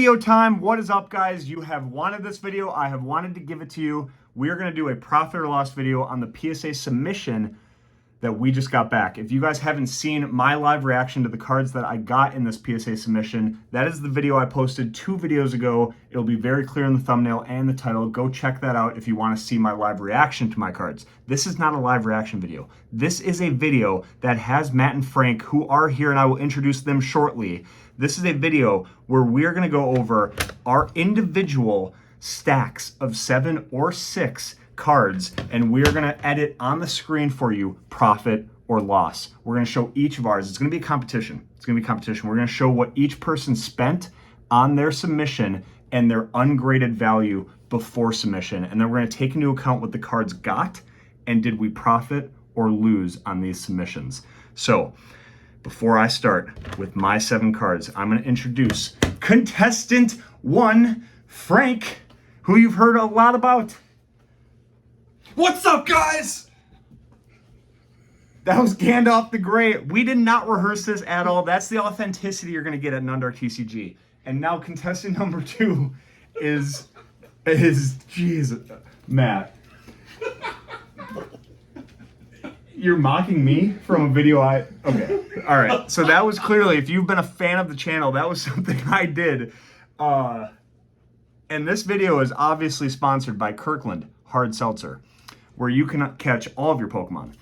Video time. What is up, guys? You have wanted this video. I have wanted to give it to you. We are going to do a profit or loss video on the PSA submission that we just got back. If you guys haven't seen my live reaction to the cards that I got in this PSA submission, that is the video I posted 2 videos ago. It'll be very clear in the thumbnail and the title. Go check that out if you want to see my live reaction to my cards. This is not a live reaction video. This is a video that has Matt and Frank, who are here, and I will introduce them shortly. This is a video where we're going to go over our individual stacks of 7 or 6 cards, and we're going to edit on the screen for you profit or loss. We're going to show each of ours. It's going to be a competition. It's going to be a competition. We're going to show what each person spent on their submission and their ungraded value before submission, and then we're going to take into account what the cards got and did we profit or lose on these submissions. So before I start with my 7 cards, I'm going to introduce contestant 1, Frank, who you've heard a lot about. What's up, guys? That was Gandalf the Grey. We did not rehearse this at all. That's the authenticity you're going to get at Nundark TCG. And now contestant number 2 is jeez, Matt. You're mocking me from a video okay. All right. So that was clearly, if you've been a fan of the channel, that was something I did. And this video is obviously sponsored by Kirkland Hard Seltzer, where you can catch all of your Pokemon.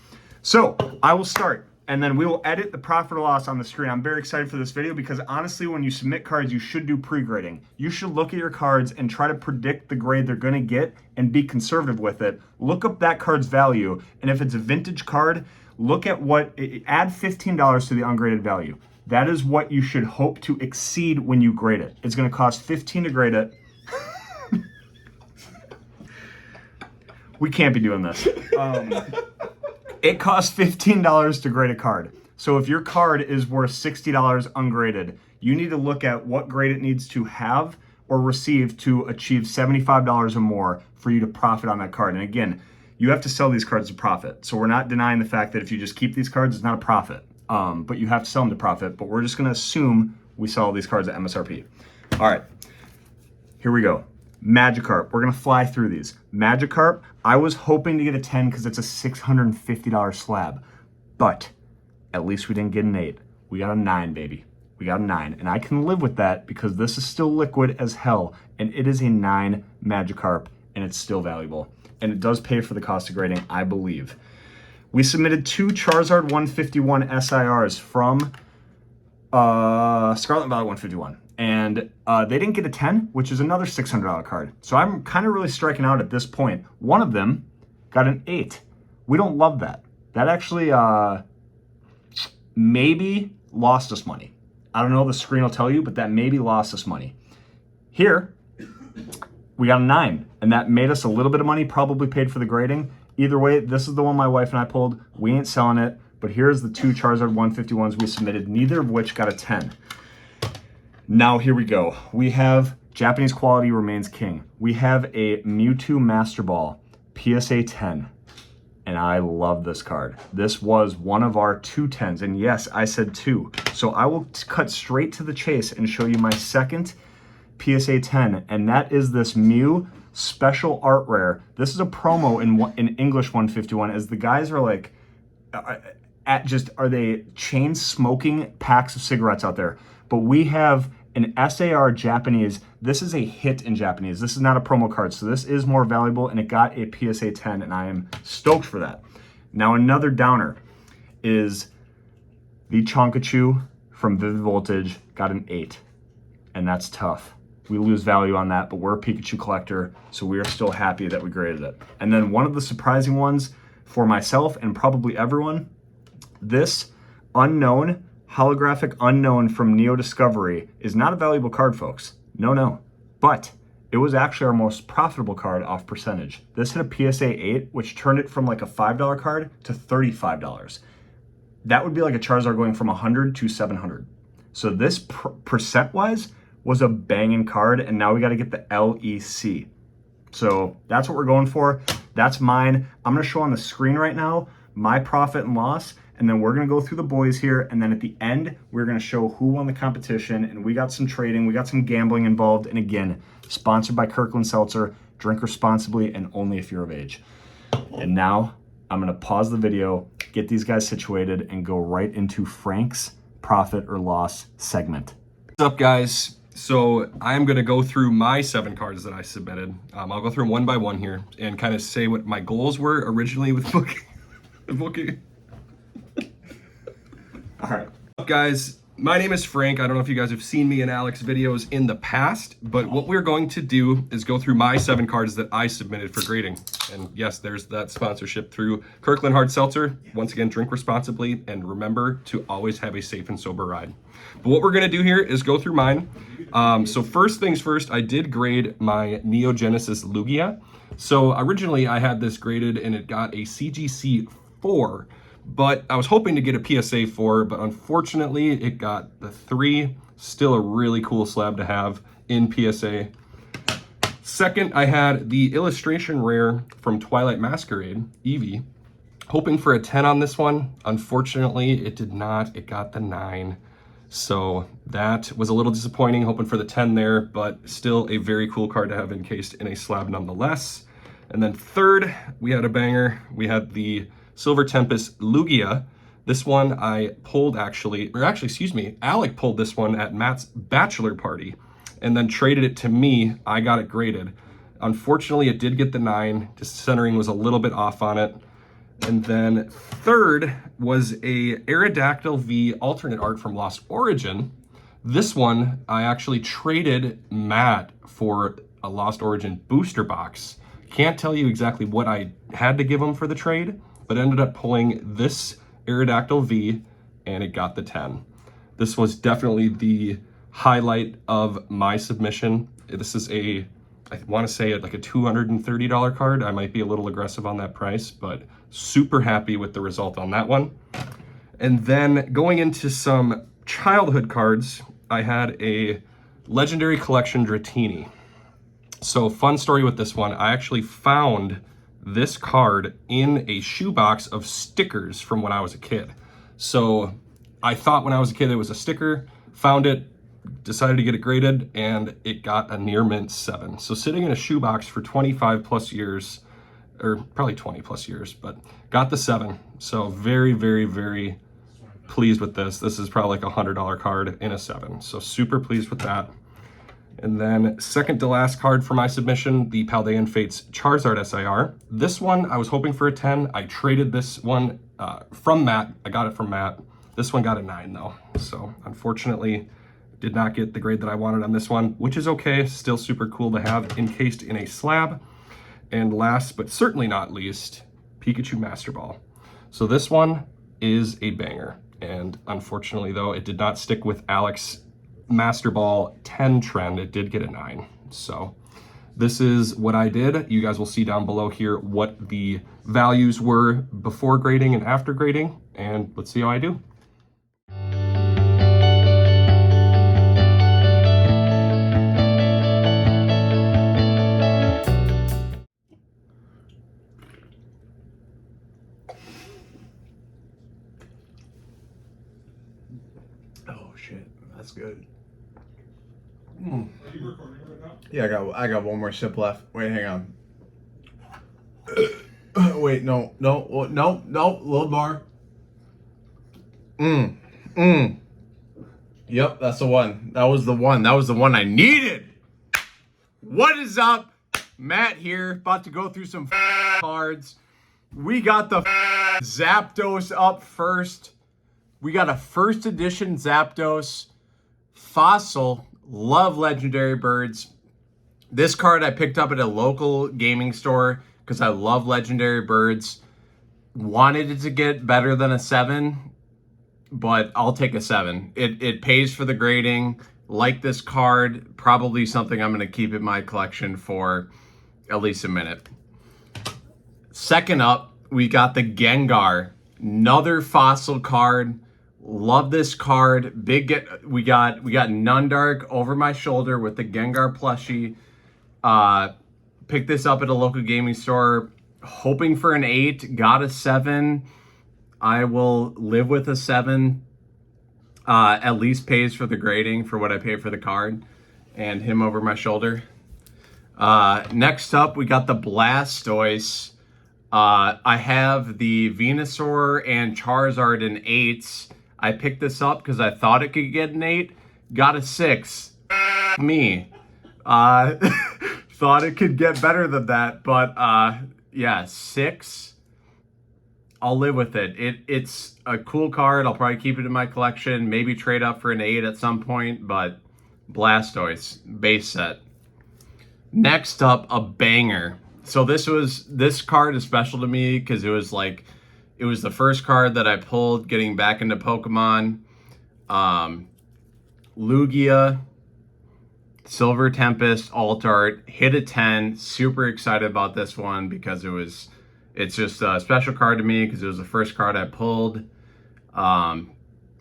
So I will start, and then we will edit the profit or loss on the screen. I'm very excited for this video because honestly, when you submit cards, you should do pre-grading. You should look at your cards and try to predict the grade they're gonna get and be conservative with it. Look up that card's value, and if it's a vintage card, look at add $15 to the ungraded value. That is what you should hope to exceed when you grade it. It's gonna cost $15 to grade it. We can't be doing this. It costs $15 to grade a card. So if your card is worth $60 ungraded, you need to look at what grade it needs to have or receive to achieve $75 or more for you to profit on that card. And again, you have to sell these cards to profit. So we're not denying the fact that if you just keep these cards, it's not a profit. But you have to sell them to profit. But we're just gonna assume we sell these cards at MSRP. All right, here we go. Magikarp, we're gonna fly through these. Magikarp, I was hoping to get a 10 because it's a $650 slab, but at least we didn't get an 8. We got a 9, baby. We got a 9, and I can live with that because this is still liquid as hell, and it is a 9 Magikarp, and it's still valuable. And it does pay for the cost of grading, I believe. We submitted 2 Charizard 151 SIRs from Scarlet Valley 151. And they didn't get a 10, which is another $600 card. So I'm kind of really striking out at this point. One of them got an 8. We don't love that. That actually maybe lost us money. I don't know, the screen will tell you, but that maybe lost us money. Here, we got a 9, and that made us a little bit of money, probably paid for the grading. Either way, this is the one my wife and I pulled. We ain't selling it, but here's the 2 Charizard 151s we submitted, neither of which got a 10. Now here we go. We have Japanese quality remains king. We have a Mewtwo Master Ball, PSA 10, and I love this card. This was one of our 2 10s, and yes, I said 2. So I will cut straight to the chase and show you my second PSA 10, and that is this Mew Special Art Rare. This is a promo in English 151, as the guys are like, are they chain smoking packs of cigarettes out there? But we have an SAR Japanese. This is a hit in Japanese. This is not a promo card, so this is more valuable, and it got a PSA 10, and I am stoked for that. Now another downer is the Chonkachu from Vivid Voltage, got an 8, and that's tough. We lose value on that, but we're a Pikachu collector, so we are still happy that we graded it. And then one of the surprising ones for myself and probably everyone, this unknown holographic unknown from Neo Discovery is not a valuable card, folks. No. But it was actually our most profitable card off percentage. This hit a PSA 8, which turned it from like a $5 card to $35. That would be like a Charizard going from 100 to 700. So this percent-wise was a banging card, and now we got to get the LEC. So that's what we're going for. That's mine. I'm going to show on the screen right now my profit and loss, and then we're going to go through the boys here, and then at the end, we're going to show who won the competition, and we got some trading, we got some gambling involved, and again, sponsored by Kirkland Seltzer. Drink responsibly and only if you're of age. And now, I'm going to pause the video, get these guys situated, and go right into Frank's profit or loss segment. What's up, guys? So I'm going to go through my 7 cards that I submitted. I'll go through them one by one here and kind of say what my goals were originally with booking. All right. What's up, guys? My name is Frank. I don't know if you guys have seen me in Alex's videos in the past, but what we're going to do is go through my 7 cards that I submitted for grading. And yes, there's that sponsorship through Kirkland Hard Seltzer. Once again, drink responsibly and remember to always have a safe and sober ride. But what we're going to do here is go through mine. So first things first, I did grade my Neo Genesis Lugia. So originally I had this graded and it got a CGC 4. But I was hoping to get a PSA 4, but unfortunately it got the 3. Still a really cool slab to have in PSA. Second, I had the illustration rare from Twilight Masquerade, Eevee. Hoping for a 10 on this one. Unfortunately, it did not. It got the 9. So that was a little disappointing, hoping for the 10 there, but still a very cool card to have encased in a slab nonetheless. And then third, we had a banger. We had the Silver Tempest Lugia. This one I pulled excuse me, Alec pulled this one at Matt's bachelor party and then traded it to me. I got it graded. Unfortunately, it did get the 9. Just centering was a little bit off on it. And then third was a Aerodactyl V alternate art from Lost Origin. This one I actually traded Matt for a Lost Origin booster box. Can't tell you exactly what I had to give him for the trade, but ended up pulling this Aerodactyl V and it got the 10. This was definitely the highlight of my submission. This is I want to say like a $230 card. I might be a little aggressive on that price, but super happy with the result on that one. And then going into some childhood cards, I had a Legendary Collection Dratini. So fun story with this one. I actually found this card in a shoebox of stickers from when I was a kid. So I thought when I was a kid it was a sticker, found it, decided to get it graded, and it got a near mint 7. So sitting in a shoebox for 25 plus years, or probably 20 plus years, but got the 7. So very, very, very pleased with this. This is probably like a $100 card in a 7. So super pleased with that. And then second to last card for my submission, the Paldean Fates Charizard SIR. This one, I was hoping for a 10. I traded this one from Matt. I got it from Matt. This one got a 9 though. So unfortunately, did not get the grade that I wanted on this one, which is okay. Still super cool to have encased in a slab. And last but certainly not least, Pikachu Master Ball. So this one is a banger. And unfortunately though, it did not stick with Alex Master Ball 10 trend. It did get a 9. So this is what I did. You guys will see down below here what the values were before grading and after grading, and let's see how I do. Oh shit, that's good. Yeah, I got one more sip left. Wait, hang on. Wait, no, a little more. Yep, that's the one. That was the one. That was the one I needed. What is up? Matt here, about to go through some cards. We got the Zapdos up first. We got a first edition Zapdos Fossil. Love legendary birds. This card I picked up at a local gaming store because I love legendary birds. Wanted it to get better than a 7, but I'll take a 7. It pays for the grading. Like this card, probably something I'm going to keep in my collection for at least a minute. Second up, we got the Gengar. Another fossil card. Love this card. We got Nundark over my shoulder with the Gengar plushie. Picked this up at a local gaming store, hoping for an 8, got a 7. I will live with a 7. At least pays for the grading for what I pay for the card, and him over my shoulder. Next up, we got the Blastoise. I have the Venusaur and Charizard in 8s. I picked this up because I thought it could get an 8. Got a 6. Me. Thought it could get better than that, but yeah, 6. I'll live with it. It's a cool card. I'll probably keep it in my collection. Maybe trade up for an 8 at some point, but Blastoise, base set. Next up, a banger. So this card is special to me because it was the first card that I pulled getting back into Pokemon. Lugia, Silver Tempest, Alt Art, hit a 10. Super excited about this one because it's just a special card to me because it was the first card I pulled.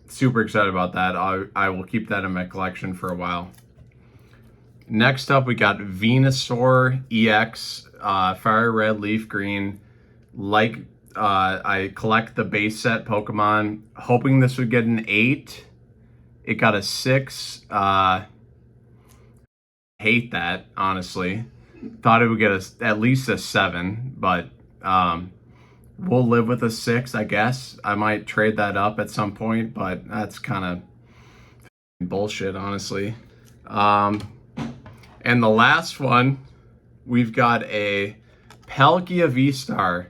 Super excited about that. I will keep that in my collection for a while. Next up, we got Venusaur EX, Fire Red, Leaf Green. I collect the base set Pokemon, hoping this would get an 8. It got a 6. Hate that, honestly. Thought it would get at least a 7, but we'll live with a 6, I guess. I might trade that up at some point, but that's kind of bullshit, honestly. And the last one, we've got a Palkia V-Star.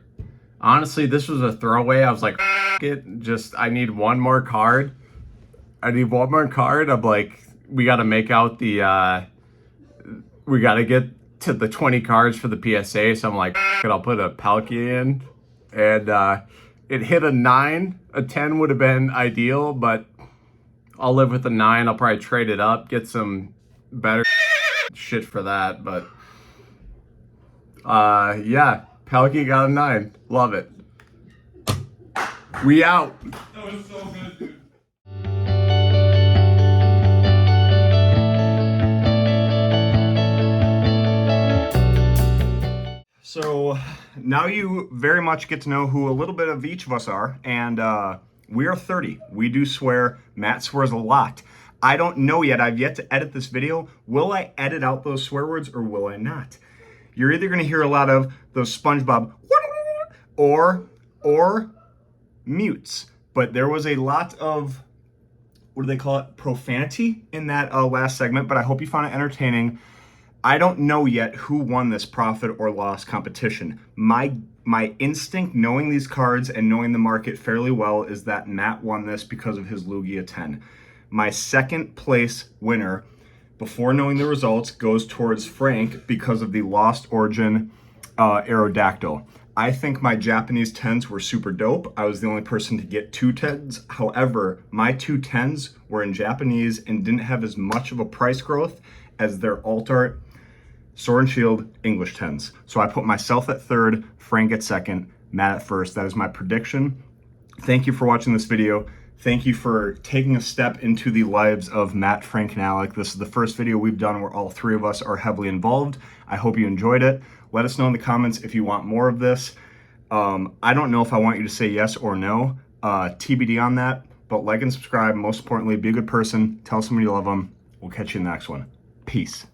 Honestly, this was a throwaway. I was like, it, I need one more card. I'm like, we got to make out we got to get to the 20 cards for the PSA. So I'm like, I'll put a Palkia in. And it hit a 9. A 10 would have been ideal, but I'll live with a 9. I'll probably trade it up, get some better shit for that. But yeah, Palkia got a 9. Love it. We out. That was so good, dude. So now you very much get to know who a little bit of each of us are, and we are 30. We do swear. Matt swears a lot. I don't know yet. I've yet to edit this video. Will I edit out those swear words or will I not? You're either going to hear a lot of those SpongeBob or mutes, but there was a lot of, what do they call it, profanity in that last segment, but I hope you found it entertaining. I don't know yet who won this profit or loss competition. My instinct, knowing these cards and knowing the market fairly well, is that Matt won this because of his Lugia 10. My second place winner, before knowing the results, goes towards Frank because of the Lost Origin Aerodactyl. I think my Japanese 10s were super dope. I was the only person to get 2 10s. However, my 2 10s were in Japanese and didn't have as much of a price growth as their Alt Art Sword and Shield English 10s. So I put myself at 3rd, Frank at 2nd, Matt at 1st. That is my prediction. Thank you for watching this video. Thank you for taking a step into the lives of Matt, Frank, and Alec. This is the first video we've done where all 3 of us are heavily involved. I hope you enjoyed it. Let us know in the comments if you want more of this. I don't know if I want you to say yes or no. TBD on that. But like and subscribe. Most importantly, be a good person. Tell somebody you love them. We'll catch you in the next one. Peace.